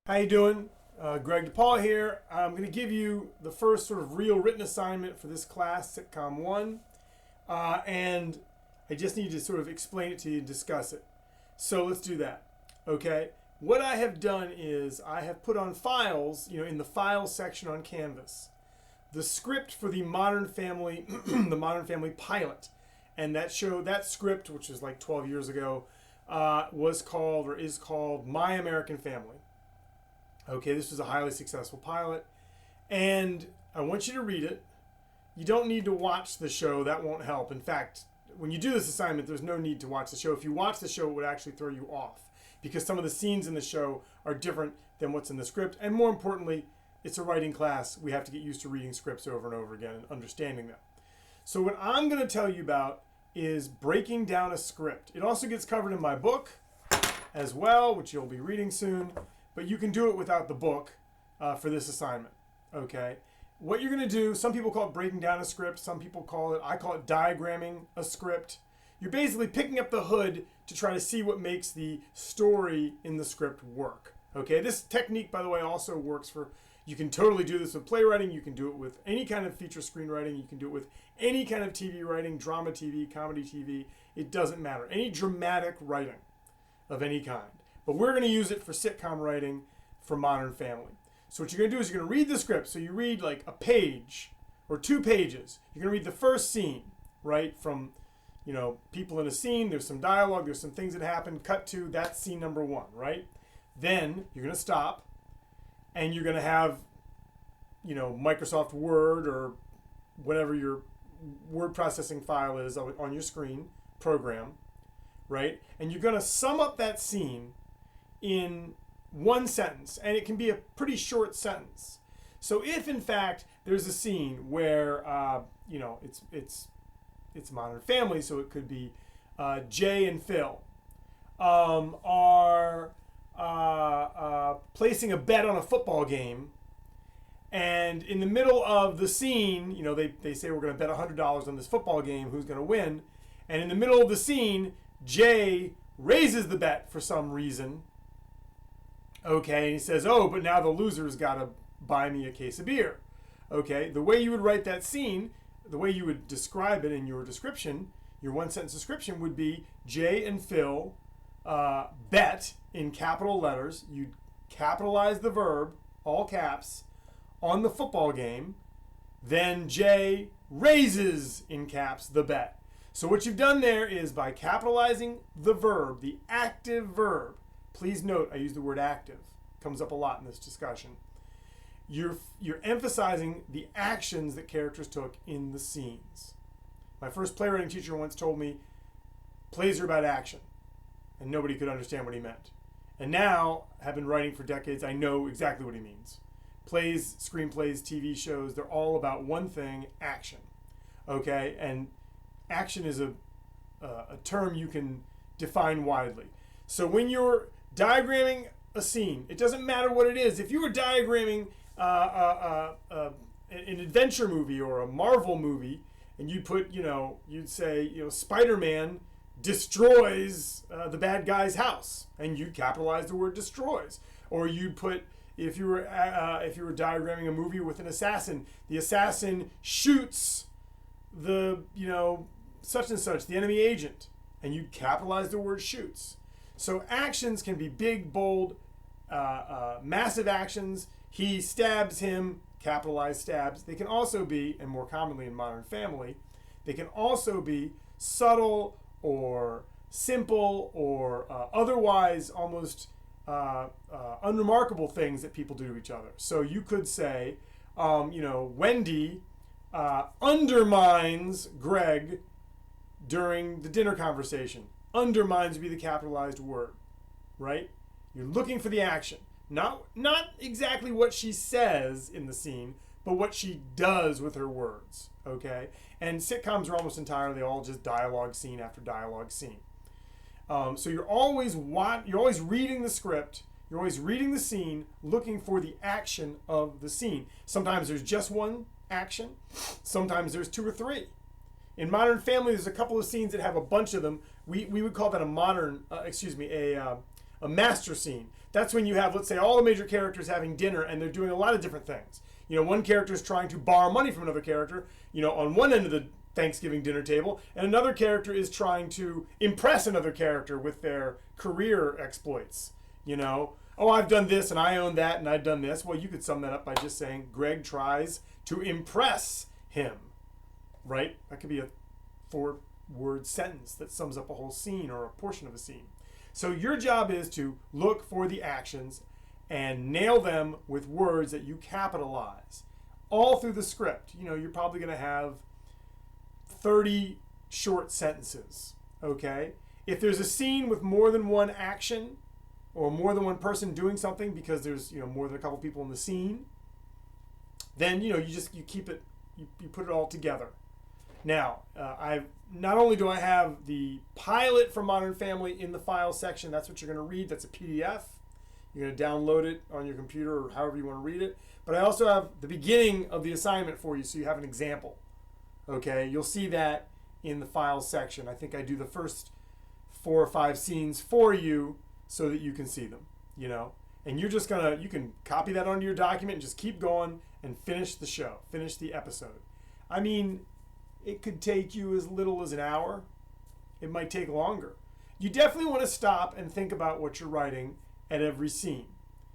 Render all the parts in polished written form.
How you doing? Greg DePaul here. I'm going to give you the first sort of real written assignment for this class, Sitcom 1. And I just need to sort of explain it to you and discuss it. So let's do that. Okay. What I have done is I have put on files, in the files section on Canvas, the script for the Modern Family, the Modern Family pilot. And that script, which was like 12 years ago, was called or is called My American Family. Okay, this was a highly successful pilot, and I want you to read it. You don't need to watch the show. That won't help. In fact, when you do this assignment, there's no need to watch the show. If you watch the show, it would actually throw you off because some of the scenes in the show are different than what's in the script. And more importantly, it's a writing class. We have to get used to reading scripts over and over again and understanding them. So what I'm going to tell you about is breaking down a script. It also gets covered in my book as well, which you'll be reading soon. But you can do it without the book for this assignment, okay? What you're going to do, some people call it breaking down a script. Some people I call it diagramming a script. You're basically picking up the hood to try to see what makes the story in the script work, okay? This technique, by the way, also works you can totally do this with playwriting. You can do it with any kind of feature screenwriting. You can do it with any kind of TV writing, drama TV, comedy TV. It doesn't matter. Any dramatic writing of any kind. But we're going to use it for sitcom writing for Modern Family. So what you're going to do is you're going to read the script. So you read like a page or 2 pages. You're going to read the first scene, right? From, people in a scene. There's some dialogue. There's some things that happen. Cut to that's scene number 1, right? Then you're going to stop and you're going to have, Microsoft Word or whatever your word processing file is on your screen program, right? And you're going to sum up that scene in 1 sentence, and it can be a pretty short sentence. So if in fact there's a scene where it's Modern Family, so it could be Jay and Phil are placing a bet on a football game, and in the middle of the scene, they say we're going to bet $100 on this football game, who's going to win, and in the middle of the scene, Jay raises the bet for some reason. Okay, and he says, oh, but now the loser's got to buy me a case of beer. Okay, the way you would write that scene, the way you would describe it in your description, your 1-sentence description would be Jay and Phil bet in capital letters. You'd capitalize the verb, all caps, on the football game. Then Jay raises, in caps, the bet. So what you've done there is by capitalizing the verb, the active verb, please note, I use the word active. It comes up a lot in this discussion. You're emphasizing the actions that characters took in the scenes. My first playwriting teacher once told me, plays are about action. And nobody could understand what he meant. And now, have been writing for decades, I know exactly what he means. Plays, screenplays, TV shows, they're all about one thing, action. Okay? And action is a term you can define widely. So when you're diagramming a scene, it doesn't matter what it is. If you were diagramming an adventure movie or a Marvel movie, and you put, you'd say, Spider-Man destroys the bad guy's house, and you capitalize the word destroys. Or you'd put, if you were diagramming a movie with an assassin, the assassin shoots the, such and such, the enemy agent, and you capitalize the word shoots. So actions can be big, bold, massive actions. He stabs him, capitalized stabs. They can also be, and more commonly in Modern Family, they can also be subtle or simple or otherwise almost unremarkable things that people do to each other. So you could say, Wendy undermines Greg during the dinner conversation. Undermines would be the capitalized word, right? You're looking for the action. Not exactly what she says in the scene, but what she does with her words, okay? And sitcoms are almost entirely all just dialogue scene after dialogue scene. So you're always reading the script, you're always reading the scene, looking for the action of the scene. Sometimes there's just one action, sometimes there's 2 or 3. In Modern Family, there's a couple of scenes that have a bunch of them. We would call that a master scene. That's when you have, let's say, all the major characters having dinner and they're doing a lot of different things. One character is trying to borrow money from another character, on one end of the Thanksgiving dinner table, and another character is trying to impress another character with their career exploits. Oh, I've done this and I own that and I've done this. Well, you could sum that up by just saying Greg tries to impress him, right? That could be a 4-word sentence that sums up a whole scene or a portion of a scene. So your job is to look for the actions and nail them with words that you capitalize all through the script. You're probably going to have 30 short sentences, okay? If there's a scene with more than one action or more than one person doing something because there's, more than a couple people in the scene, then, you keep it, you put it all together. Now, not only do I have the pilot for Modern Family in the file section, that's what you're going to read, that's a PDF. You're going to download it on your computer or however you want to read it. But I also have the beginning of the assignment for you so you have an example. Okay, you'll see that in the files section. I think I do the first 4 or 5 scenes for you so that you can see them, And you're just you can copy that onto your document and just keep going and finish the show, finish the episode. I mean, it could take you as little as an hour. It might take longer. You definitely want to stop and think about what you're writing at every scene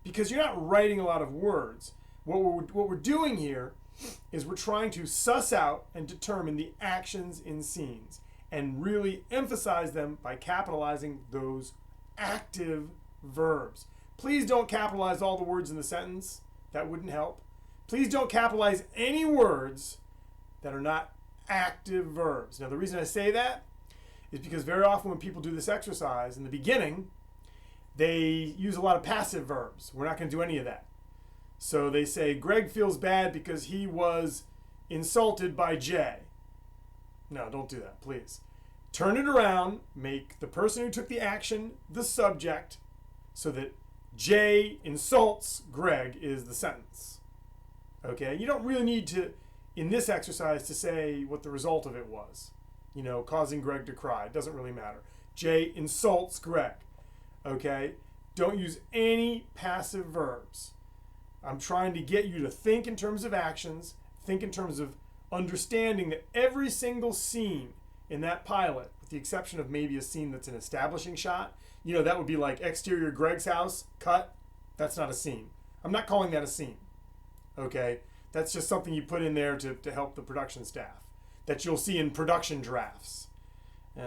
because you're not writing a lot of words. What we're doing here is we're trying to suss out and determine the actions in scenes and really emphasize them by capitalizing those active verbs. Please don't capitalize all the words in the sentence. That wouldn't help. Please don't capitalize any words that are not active verbs. Now, the reason I say that is because very often when people do this exercise in the beginning, they use a lot of passive verbs. We're not going to do any of that. So they say, Greg feels bad because he was insulted by Jay. No, don't do that, please. Turn it around, make the person who took the action the subject so that Jay insults Greg is the sentence. Okay? You don't really need to, in this exercise, to say what the result of it was. Causing Greg to cry. It doesn't really matter. Jay insults Greg. Okay? Don't use any passive verbs. I'm trying to get you to think in terms of actions, think in terms of understanding that every single scene in that pilot, with the exception of maybe a scene that's an establishing shot, that would be like exterior Greg's house, cut. That's not a scene. I'm not calling that a scene. Okay? That's just something you put in there to help the production staff that you'll see in production drafts.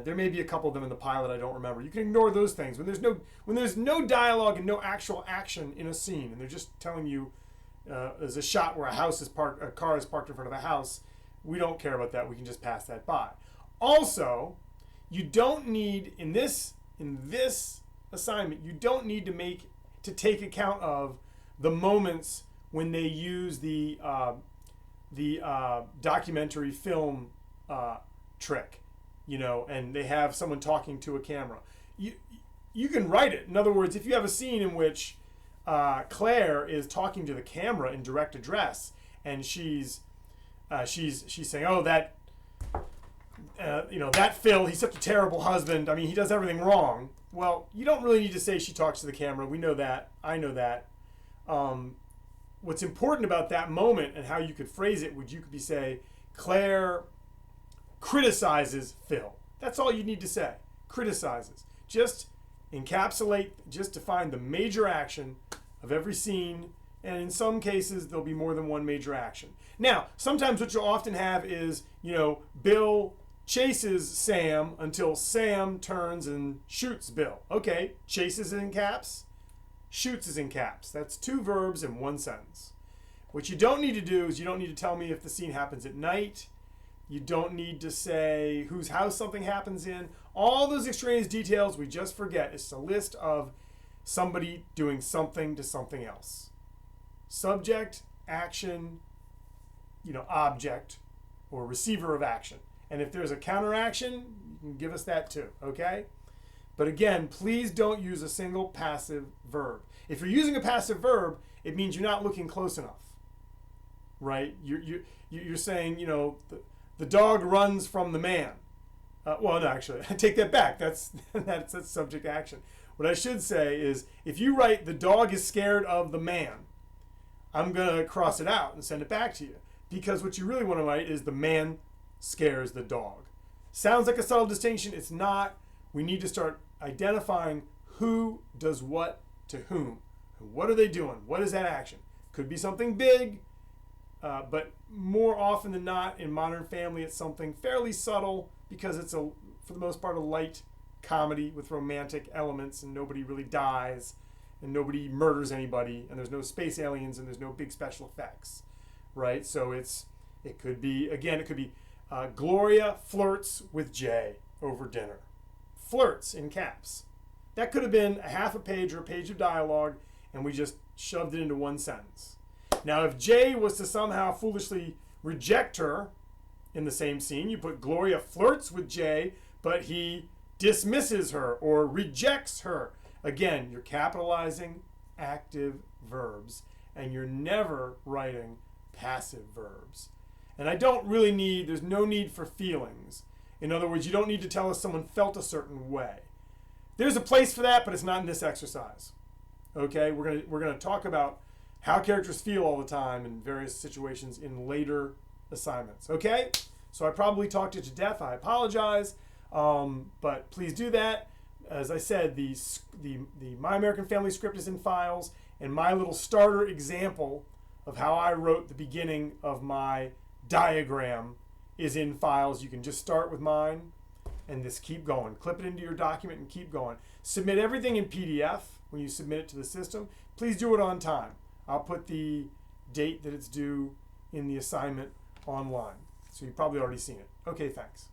There may be a couple of them in the pilot I don't remember. You can ignore those things. When there's no dialogue and no actual action in a scene, and they're just telling you there's a shot where a car is parked in front of a house, we don't care about that. We can just pass that by. Also, you don't need in this assignment, you don't need to take account of the moments when they use the documentary film trick. And they have someone talking to a camera. You can write it. In other words, if you have a scene in which Claire is talking to the camera in direct address, and she's saying, "Oh, that Phil, he's such a terrible husband. I mean, he does everything wrong." Well, you don't really need to say she talks to the camera. We know that. I know that. What's important about that moment and how you could phrase it you could say, Claire criticizes Phil. That's all you need to say. Criticizes. Just encapsulate, just define the major action of every scene, and in some cases there'll be more than one major action. Now, sometimes what you'll often have is, Bill chases Sam until Sam turns and shoots Bill. Okay, chases is in caps, shoots is in caps. That's 2 verbs in 1 sentence. What you don't need to do is you don't need to tell me if the scene happens at night. You don't need to say whose house something happens in. All those extraneous details we just forget. It's a list of somebody doing something to something else. Subject, action, object, or receiver of action. And if there's a counteraction, you can give us that too, okay? But again, please don't use a single passive verb. If you're using a passive verb, it means you're not looking close enough, right? You're saying, the dog runs from the man. Well, no, actually, I take that back. That's subject action. What I should say is, if you write the dog is scared of the man, I'm going to cross it out and send it back to you. Because what you really want to write is the man scares the dog. Sounds like a subtle distinction. It's not. We need to start identifying who does what to whom. What are they doing? What is that action? Could be something big, but more often than not in Modern Family, it's something fairly subtle because it's, for the most part, a light comedy with romantic elements, and nobody really dies, and nobody murders anybody, and there's no space aliens, and there's no big special effects, right? So it could be, again, it could be Gloria flirts with Jay over dinner. Flirts in caps. That could have been a half a page or a page of dialogue, and we just shoved it into one sentence. Now, if Jay was to somehow foolishly reject her in the same scene, you put Gloria flirts with Jay, but he dismisses her or rejects her. Again, you're capitalizing active verbs, and you're never writing passive verbs. And there's no need for feelings. In other words, you don't need to tell us someone felt a certain way. There's a place for that, but it's not in this exercise. Okay, we're gonna talk about how characters feel all the time in various situations in later assignments. Okay, so I probably talked you to death. I apologize, but please do that. As I said, the My American Family script is in files, and my little starter example of how I wrote the beginning of my diagram is in files. You can just start with mine and just keep going. Clip it into your document and keep going. Submit everything in PDF when you submit it to the system. Please do it on time. I'll put the date that it's due in the assignment online. So you've probably already seen it. Okay, thanks.